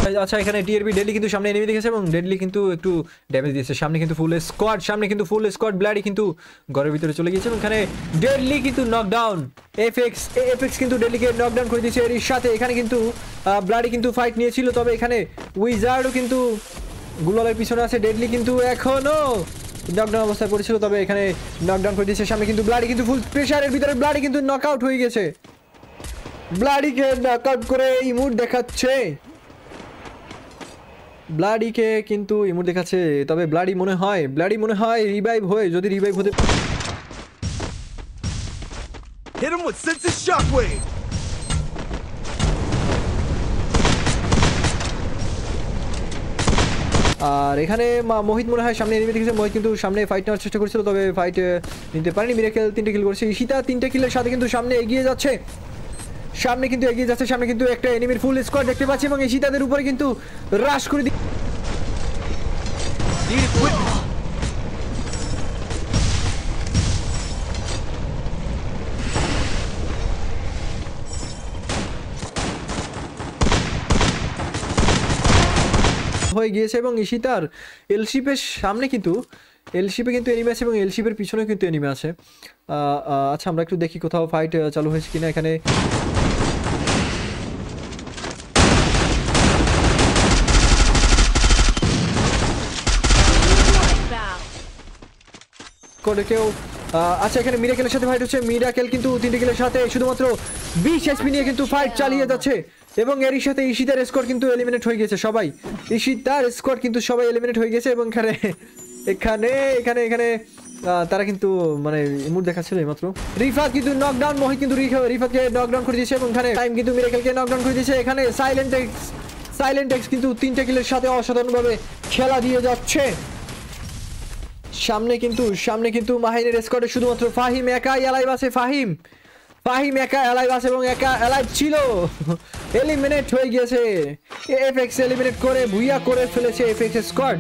আচ্ছা এখানে TRB deadly কিন্তু সামনে এনিমি দেখেছে এবং ডেডলি কিন্তু একটু ড্যামেজ দিয়েছে। সামনে কিন্তু ফুল স্কোয়াড ব্লাডি কিন্তু ঘরের ভিতরে চলে গিয়েছে এবং এখানে ডেডলি কিন্তু নকডাউন। এফএক্স কিন্তু ডেডলিকে নকডাউন করে দিয়েছে। এর সাথে এখানে কিন্তু ব্লাডি কিন্তু ফাইট নিয়েছিল, তবে এখানে উইজার্ডও কিন্তু গুলালের পিছনে আছে। ডেডলি কিন্তু এখনো নকডাউন অবস্থায় পড়েছিল, তবে এখানে নকডাউন করে দিয়েছে। সামনে কিন্তু ব্লাডি কিন্তু ফুল প্রেসারের ভিতরে ব্লাডি কিন্তু নকআউট হয়ে গেছে। ব্লাডিকে নকআউট করে ইমোট দেখাচ্ছে, ব্লাডিকে কিন্তু ইমোট দেখাচ্ছে। তবে ব্লাডি মনে হয় রিভাইভ হয়ে, যদি রিভাইভ হতে Hit him with senses shockwave. আর এখানে মোহিত মনে হয় সামনে এনিমি দেখেছে। মোহিত কিন্তু সামনে ফাইট নেওয়ার চেষ্টা করেছিল, তবে ফাইট নিতে পারেনি। মিরাকেল 3টে কিল করেছে। ঈশিতা 3টে কিলের সাথে কিন্তু সামনে এগিয়ে যাচ্ছে। সামনে কিন্তু একটা এনিমির ফুল স্কোয়াড দেখতে পাচ্ছি এবং ঈশিতাদের উপরে কিন্তু রাশ করে হয়ে গিয়েছে এবং ঈশিতার এলশিপের সামনে কিন্তু এলশিপে কিন্তু এনিমি আছে এবং এলশিপের পিছনেও কিন্তু এনিমি আছে। আচ্ছা আমরা একটু দেখি কোথাও ফাইট চালু হয়েছে কিনা। এখানে কেউ আচ্ছা এখানে মিরাকেলের সাথে ফাইট হচ্ছে। মিরাকেল কিন্তু 3টে কিলের সাথে শুধুমাত্র 20 এইচপি নিয়ে কিন্তু ফাইট চালিয়ে যাচ্ছে এবং এরই সাথে ঈশিতার স্কোয়াড কিন্তু এলিমিনেট হয়ে গেছে। সবাই ঈশিতার স্কোয়াড কিন্তু সবাই এলিমিনেট হয়ে গেছে এবং এখানে তারা কিন্তু মানে ইমোট দেখাচ্ছিল এইমাত্র। রিফাত কিন্তু নকডাউন, মোহিত কিন্তু রিফাতকে নকডাউন করে দিয়েছে এবং এখানে টাইম কিন্তু মিরাকেলকে নকডাউন করে দিয়েছে। এখানে সাইলেন্ট এক্স কিন্তু 3টে কিলের সাথে অসাধারণভাবে খেলা দিয়ে যাচ্ছে। সামনে কিন্তু মাহিনের স্কোয়াডে শুধুমাত্র ফাহিম একাই অ্যালাইভ আছে। ফাহিম একা অ্যালাইভ আছে এবং একা অ্যালাইভ ছিল। এলিমিনেট হয়ে গিয়েছে। এফএক্স এলিমিনেট করে ভুইয়া করে ফেলেছে এফএক্স স্কোয়াড।